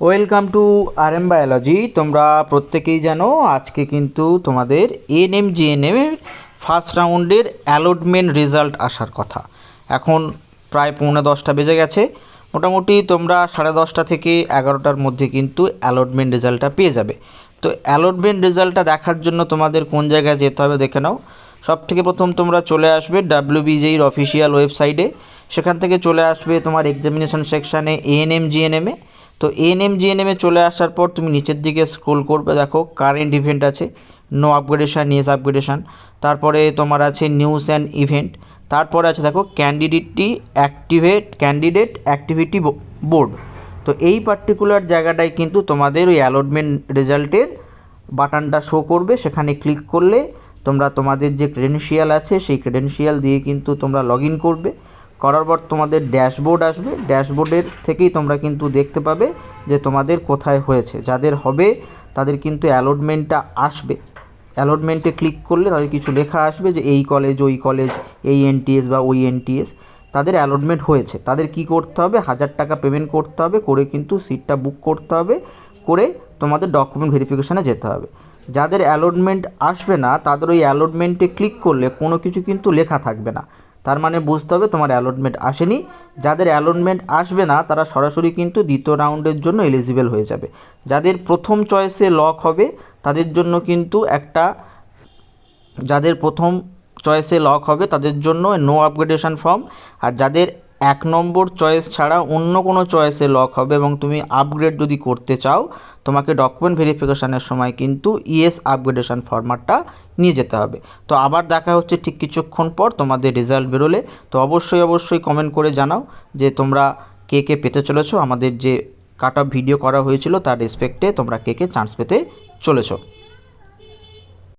Welcome to RM biology. তোমরা প্রত্যেকেই জানো আজকে কিন্তু তোমাদের এএনএম জিএনএম এর ফার্স্ট রাউন্ডের অ্যালটমেন্ট রেজাল্ট আসার কথা। এখন প্রায় 9:45 বেজে গেছে। মোটামুটি তোমরা 10:30 থেকে 11টার মধ্যে কিন্তু অ্যালটমেন্ট রেজাল্টটা পেয়ে যাবে। তো অ্যালটমেন্ট রেজাল্টটা দেখার জন্য তোমাদের কোন জায়গায় যেতে হবে দেখে নাও। সব থেকে প্রথম তোমরা চলে আসবে WBJEর অফিসিয়াল ওয়েবসাইটে। সেখান থেকে চলে আসবে তোমার এক্সামিনেশন সেকশানে এএনএম জিএনএমে। তো এএনএম জিএনএমে চলে আসার পর তুমি নিচের দিকে স্ক্রোল করবে, দেখো কারেন্ট ইভেন্ট আছে, নো আপগ্রেডেশন, ইয়েস আপগ্রেডেশন। তারপরে তোমার আছে নিউজ অ্যান্ড ইভেন্ট। তারপরে আছে দেখো ক্যান্ডিডেট অ্যাক্টিভিটি বোর্ড। তো এই পার্টিকুলার জায়গাটায় কিন্তু তোমাদের ওই অ্যালটমেন্ট রেজাল্টের বাটনটা শো করবে। সেখানে ক্লিক করলে তোমরা তোমাদের যে ক্রেডেনশিয়াল আছে সেই ক্রেডেনশিয়াল দিয়ে কিন্তু তোমরা লগ ইন করবে। করার পর তোমাদের ড্যাশবোর্ড আসবে। ড্যাশবোর্ডের থেকেই তোমরা কিন্তু দেখতে পাবে যে তোমাদের কোথায় হয়েছে। যাদের হবে তাদের কিন্তু অ্যালটমেন্টটা আসবে। অ্যালটমেন্টে ক্লিক করলে তাদের কিছু লেখা আসবে যে এই কলেজ, ওই কলেজ, এই এনটিএস বা ওই এনটিএস তাদের অ্যালটমেন্ট হয়েছে। তাদের কি করতে হবে, 1000 টাকা পেমেন্ট করতে হবে, করে কিন্তু সিটটা বুক করতে হবে, করে তোমাদের ডকুমেন্ট ভেরিফিকেশানে যেতে হবে। যাদের অ্যালটমেন্ট আসবে না তাদের ওই অ্যালটমেন্টে ক্লিক করলে কোনো কিছু কিন্তু লেখা থাকবে না, তার মানে বুঝতে হবে তোমার অ্যালটমেন্ট আসেনি। যাদের অ্যালটমেন্ট আসবে না তারা সরাসরি কিন্তু দ্বিতীয় রাউন্ডের জন্য এলিজিবল হয়ে যাবে। যাদের প্রথম চয়েসে লক হবে তাদের জন্য কিন্তু যাদের প্রথম চয়েসে লক হবে তাদের জন্য নো আপগ্রেডেশন ফর্ম। আর যাদের 1 নম্বর চয়েস ছাড়া অন্য কোনো চয়েসে লক হবে এবং তুমি আপগ্রেড যদি করতে চাও, তোমাকে ডকুমেন্ট ভেরিফিকেশানের সময় কিন্তু ইয়েস আপগ্রেডেশন ফরম্যাটটা নিয়ে যেতে হবে। তো আবার দেখা হচ্ছে ঠিক কিছুক্ষণ পর তোমাদের রেজাল্ট বেরোলে। তো অবশ্যই কমেন্ট করে জানাও যে তোমরা কে কে পেতে চলেছো। আমাদের যে কাট অফ ভিডিও করা হয়েছিল তার রেসপেক্টে তোমরা কে কে চান্স পেতে চলেছো।